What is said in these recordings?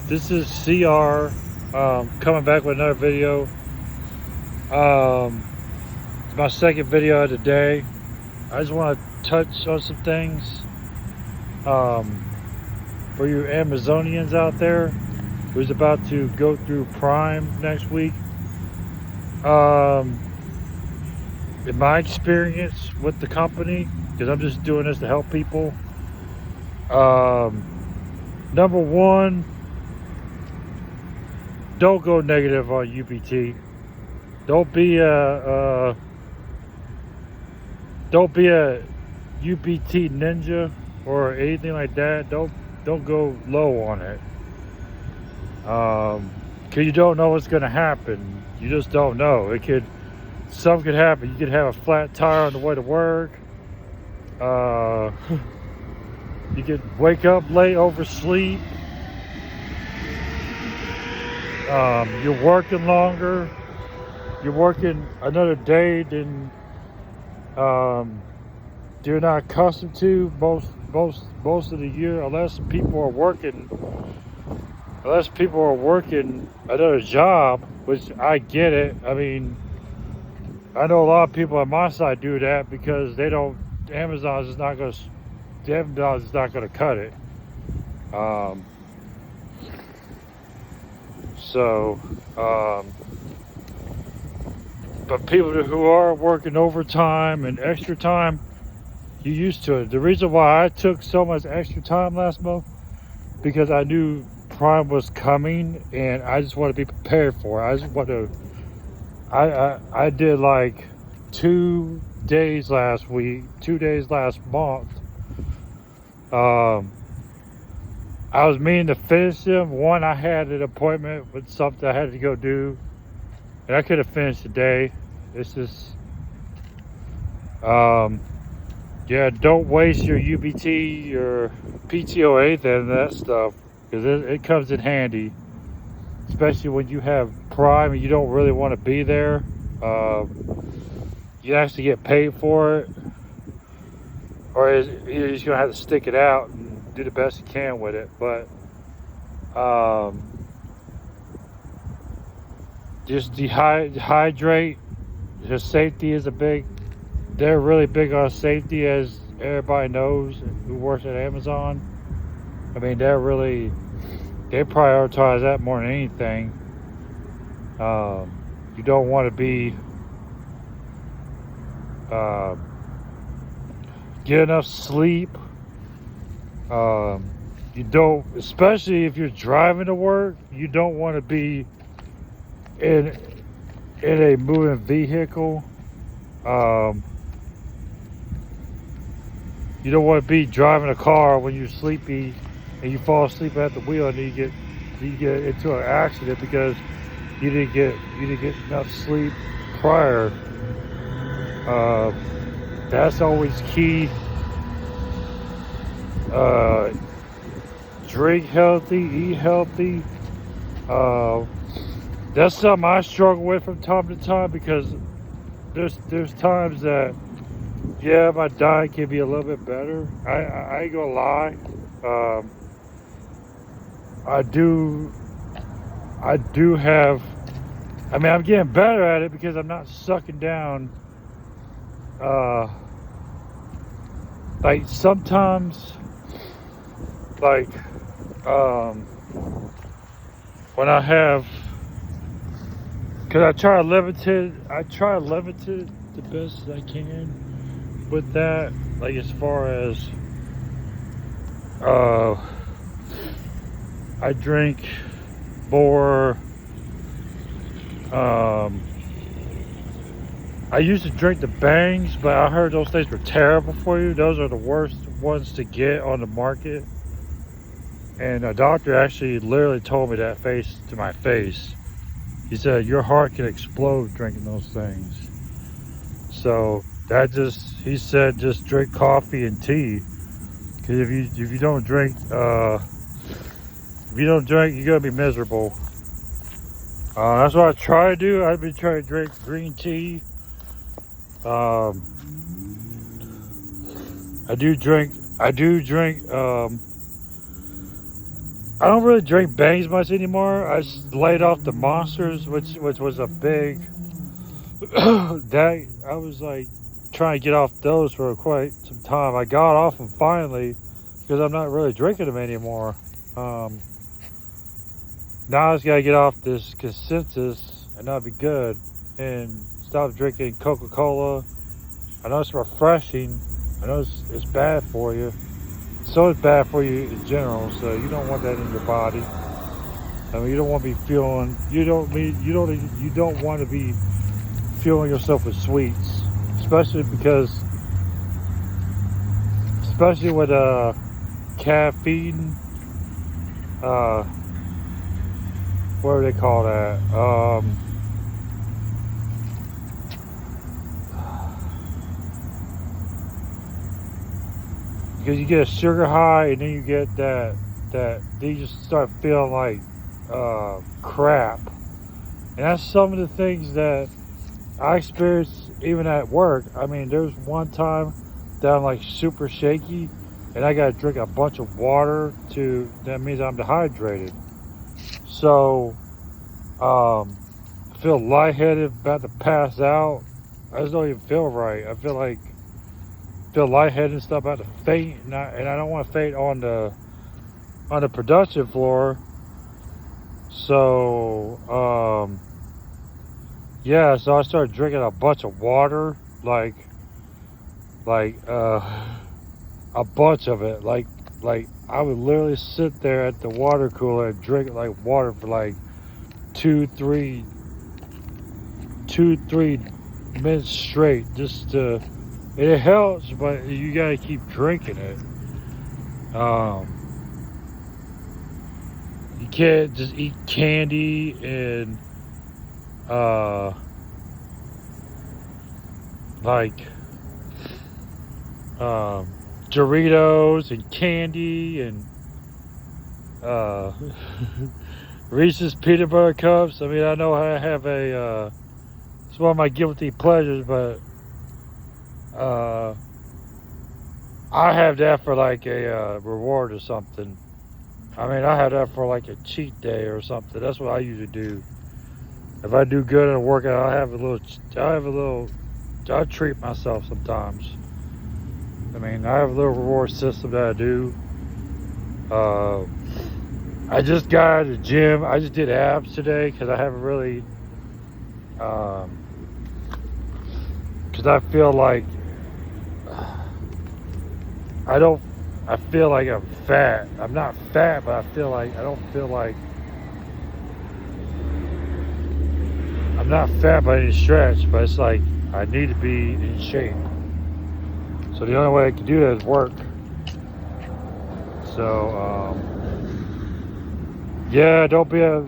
This is CR coming back with another video. It's my second video of the day. I just want to touch on some things um, for you Amazonians out there who's about to go through Prime next week. In my experience with the company, because I'm just doing this to help people. Number one, don't go negative on UPT. Don't be a UPT ninja or anything like that. Don't go low on it. Cause you don't know what's gonna happen. You just don't know. Something could happen. You could have a flat tire on the way to work. You could wake up late, oversleep. You're working longer. You're working another day than you're not accustomed to most of the year, unless people are working another job, which I get it. I mean, I know a lot of people on my side do that because Amazon is not gonna cut it. But people who are working overtime and extra time, you're used to it. The reason why I took so much extra time last month, because I knew Prime was coming and I just want to be prepared for it. I did like 2 days last week, 2 days last month. I was meaning to finish them. One, I had an appointment with something I had to go do, and I could have finished today. It's just, yeah, don't waste your UPT, your PTO, or anything of that stuff, because it comes in handy, especially when you have Prime and you don't really want to be there. You actually get paid for it, or you're just gonna have to stick it out and do the best you can with it. But just hydrate. Just safety is they're really big on safety, as everybody knows who works at Amazon. I mean, they prioritize that more than anything. You don't want to be get enough sleep. You don't, especially if you're driving to work, you don't want to be in a moving vehicle. You don't want to be driving a car when you're sleepy and you fall asleep at the wheel and you get into an accident because you didn't get enough sleep prior. That's always key. Drink healthy, eat healthy. That's something I struggle with from time to time, because there's times that, yeah, my diet can be a little bit better. I ain't gonna lie. I do have, I mean, I'm getting better at it because I'm not sucking down. Like sometimes, like, when I have, because I try to limit it the best as I can with that. Like, as far as I drink more. I used to drink the Bangs, but I heard those things were terrible for you. Those are the worst ones to get on the market. And a doctor actually literally told me that face to my face. He said, your heart can explode drinking those things. So he said just drink coffee and tea. Because if you don't drink, you're gonna be miserable. That's what I try to do. I've been trying to drink green tea. I do drink I don't really drink Bangs much anymore. I just laid off the Monsters, which was a big that I was like trying to get off those for quite some time. I got off them finally because I'm not really drinking them anymore. Um, Now I just gotta get off this consensus and that'll be good and stop drinking Coca-Cola. I know it's refreshing. I know it's bad for you. So it's bad for you in general. So you don't want that in your body. I mean, you don't want to be feeling. You don't want to be fueling yourself with sweets, especially with caffeine. What do they call that? Because you get a sugar high and then you get then you just start feeling like crap. And that's some of the things that I experienced even at work. I mean, there's one time that I'm like super shaky and I gotta drink a bunch of water that means I'm dehydrated. So I feel lightheaded, about to pass out. I just don't even feel right. I feel lightheaded and stuff, about to faint, and I don't want to faint on the production floor. So yeah, so I started drinking a bunch of water, like a bunch of it, like I would literally sit there at the water cooler and drink like water for like 2-3 minutes straight, just to. It helps, but you gotta keep drinking it. You can't just eat candy and like Doritos and candy and Reese's peanut butter cups. I mean, I know I have it's one of my guilty pleasures, but I have that for like a reward or something. I mean, I have that for like a cheat day or something. That's what I usually do. If I do good in a workout, I treat myself sometimes. I mean, I have a little reward system that I do. I just got out of the gym. I just did abs today because I haven't really, because I feel like I feel like I'm fat. I'm not fat, but I don't feel like I'm not fat by any stretch, but it's like I need to be in shape. So the only way I can do that is work. So yeah, don't be a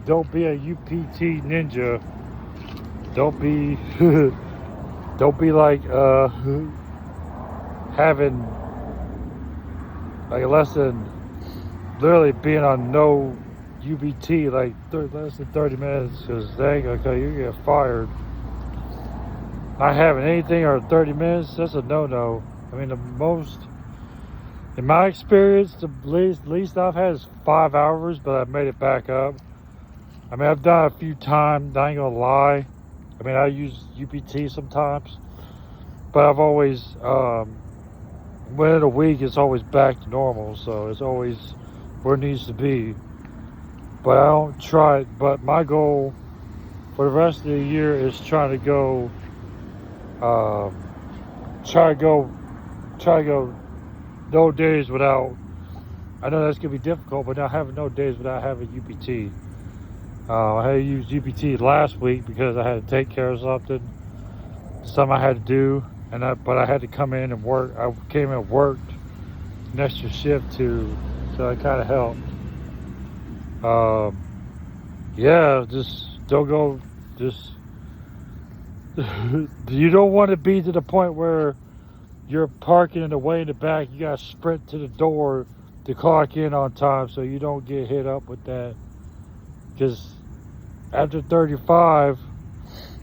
UPT ninja. Don't be like having like less than literally being on no UBT like less than 30 minutes, because they ain't gonna tell you get fired. Not having anything or 30 minutes, that's a no-no. I mean, the most, in my experience, the least I've had is 5 hours, but I've made it back up. I mean, I've done it a few times, I ain't gonna lie. I mean, I use UPT sometimes, but I've always, within a week, it's always back to normal, so it's always where it needs to be. But I don't try it. But my goal for the rest of the year is try to go no days without. I know that's gonna be difficult, but not having no days without having UPT. I had to use UPT last week because I had to take care of something I had to do, but I had to come in and work. I came and worked an extra shift too, so it kind of helped. Yeah, just don't go. Just you don't want to be to the point where you're parking in the way in the back. You gotta sprint to the door to clock in on time, so you don't get hit up with that. Because after 35,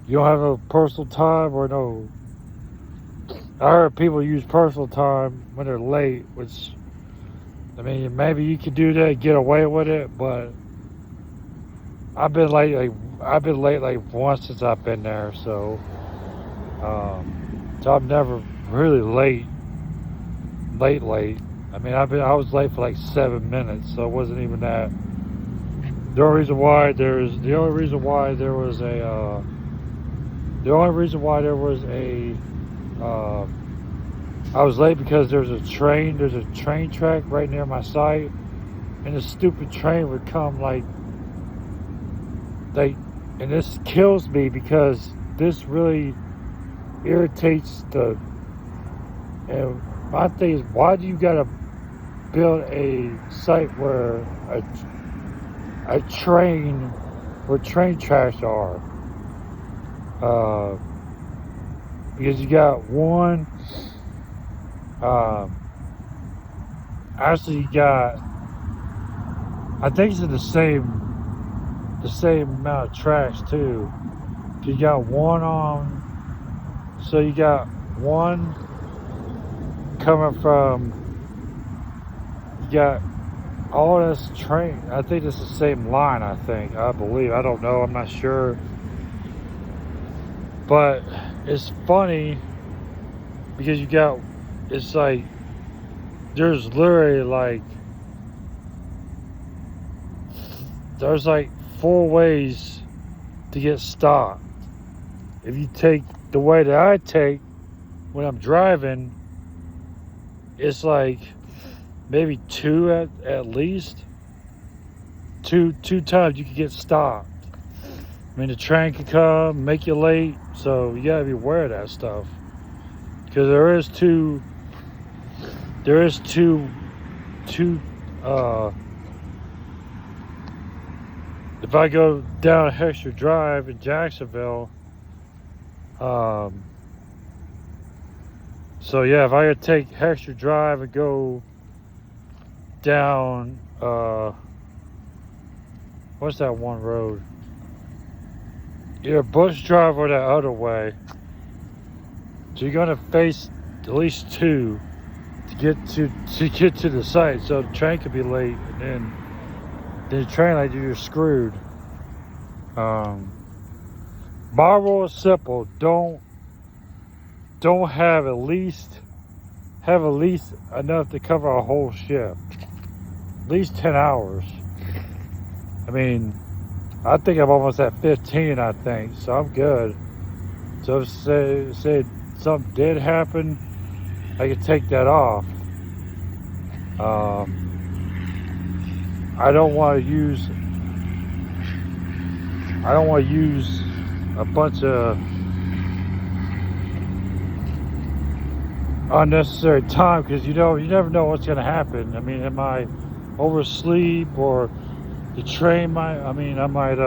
you don't have a personal time or no. I heard people use personal time when they're late, which I mean, maybe you could do that, get away with it, but I've been late like once since I've been there, so I'm never really late. I mean, I was late for like 7 minutes, so it wasn't even that. The only reason why there was a I was late because there's a train track right near my site, and this stupid train would come and this kills me because this really irritates and my thing is, why do you gotta build a site where train tracks are? Because you got one, actually you got, I think it's in the same amount of tracks too. You got one coming from, you got all this train. I think it's the same line, I believe. I don't know, I'm not sure. But it's funny because it's like, there's literally there's 4 ways to get stopped. If you take the way that I take when I'm driving, it's maybe 2 at least. Two times you could get stopped. I mean, the train could come, make you late, so you gotta be aware of that stuff. Because there is two, if I go down Hexter Drive in Jacksonville, so yeah, if I could take Hexter Drive and go down, what's that one road? Either Bush Drive or that other way. So you're gonna face at least 2 to get to the site. So the train could be late, and then the train you're screwed. My rule is simple: don't have at least enough to cover a whole shift. At least 10 hours. I mean, I think I'm almost at 15, I think, so I'm good. So if say something did happen, I could take that off. I don't want to use a bunch of unnecessary time, because you never know what's going to happen. I mean, am I oversleep, or the train I might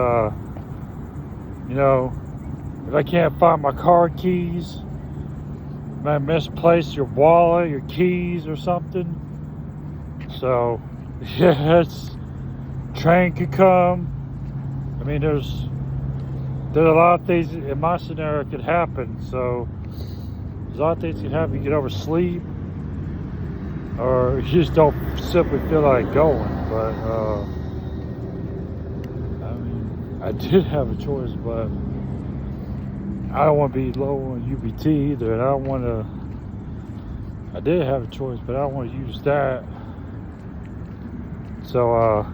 if I can't find my car keys, I might misplace your wallet, your keys or something. So yeah, train could come. I mean, there's a lot of things in my scenario could happen. So there's a lot of things that could happen. You could oversleep, or you just don't simply feel like going. But I mean, I did have a choice, but I don't want to be low on UBT either, and I did have a choice, but I don't want to use that. So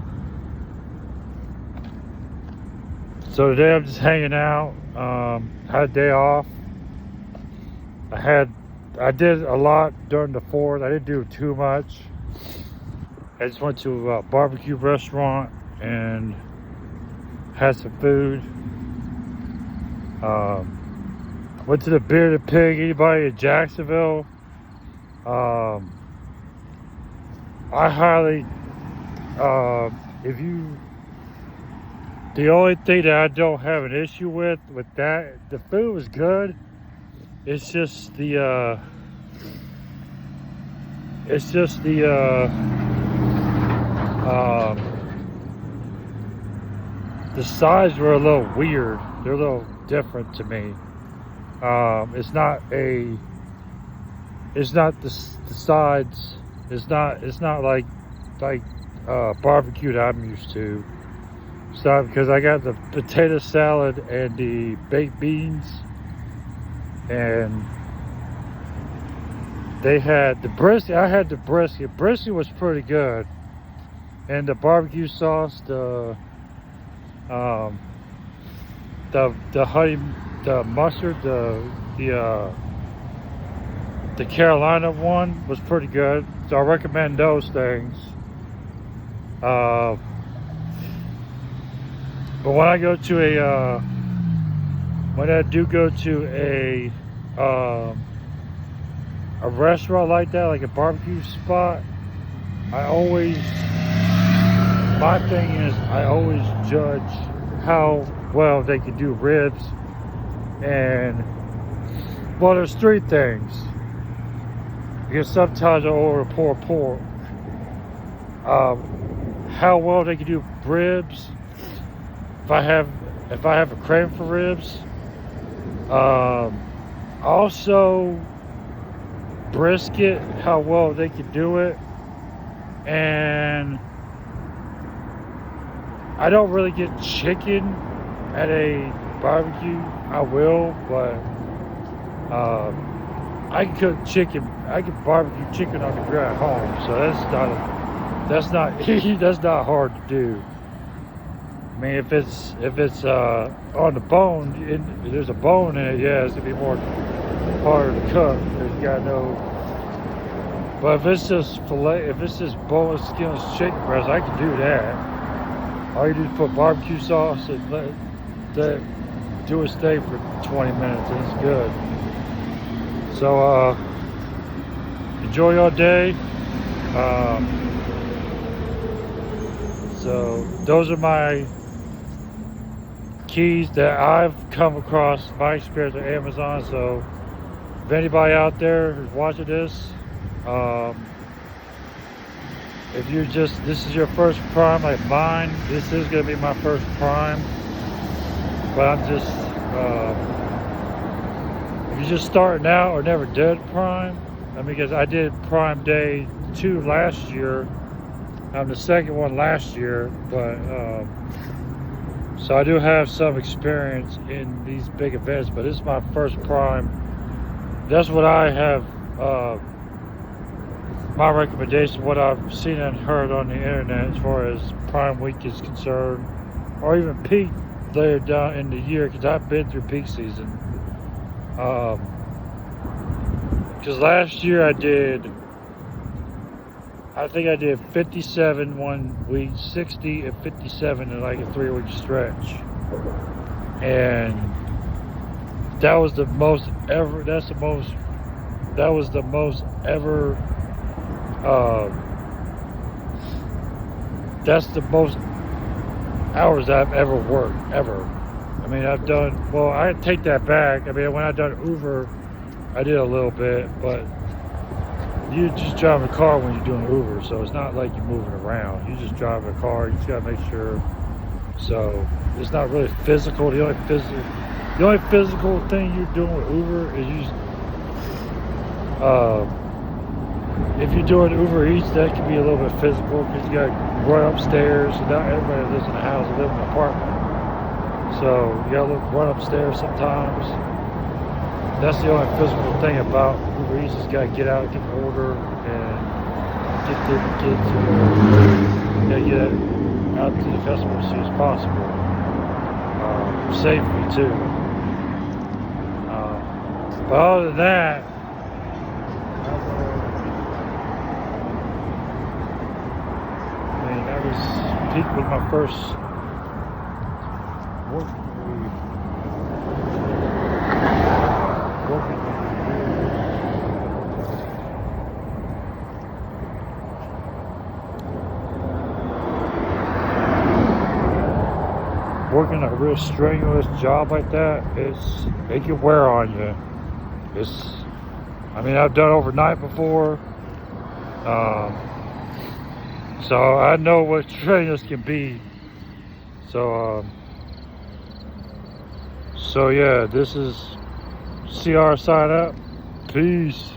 so today I'm just hanging out. Had a day off. I did a lot during the 4th. I didn't do too much. I just went to a barbecue restaurant and had some food. Went to the Bearded Pig. Anybody in Jacksonville? I highly, the only thing that I don't have an issue with that, the food was good. It's just the sides were a little weird. They're a little different to me. It's not the sides. It's not like like barbecue that I'm used to. So because I got the potato salad and the baked beans, and they had the brisket. I had the brisket. Brisket was pretty good, and the barbecue sauce, the honey, the mustard, the Carolina one was pretty good. So I recommend those things. But when I go to when I do go to a restaurant like that, like a barbecue spot, my thing is I always judge how well they can do ribs. And well, there's three things, because sometimes I order pulled pork. How well they can do ribs. If I have a craving for ribs. Also brisket, how well they can do it. And I don't really get chicken at a barbecue. I will, but I can cook chicken. I can barbecue chicken on the grill at home, so that's not hard to do. I mean, if it's on the bone, there's a bone in it, yeah, it's gonna be more harder to cook. Because you gotta know. But if it's just boneless, skinless chicken breast, I can do that. All you do is put barbecue sauce and let that do its thing for 20 minutes, and it's good. So enjoy your day. So those are my keys that I've come across, my experience with Amazon. So if anybody out there who's watching this, if this is your first Prime like mine, this is going to be my first Prime. But I'm just, if you're just starting out or never did Prime, because I did Prime Day 2 last year. I'm the second one last year, but so I do have some experience in these big events, but this is my first Prime. That's what I have, my recommendation, what I've seen and heard on the internet as far as Prime Week is concerned, or even peak later down in the year, because I've been through peak season. Because last year I think I did 57 1 week, 60 and 57 in like a 3-week stretch. And that was the most ever, that's the most hours I've ever worked, ever. I mean, I take that back. I mean, when I done Uber, I did a little bit, but you just drive a car when you're doing Uber, so it's not like you're moving around. You just drive a car, you just gotta make sure. So it's not really physical. The only physical thing you're doing with Uber is if you're doing Uber Eats, that can be a little bit physical, because you gotta run upstairs. And not everybody lives in a house, they live in an apartment. So you gotta run upstairs sometimes. That's the only physical thing about Uber Eats, is you gotta get out, get an order, and get it out to the customer as soon as possible. Safely too. But other than that, that was peak with my first working a real strenuous job like that. It can wear on you. I've done overnight before, so I know what strenuous can be. So yeah, this is CR sign up. Peace.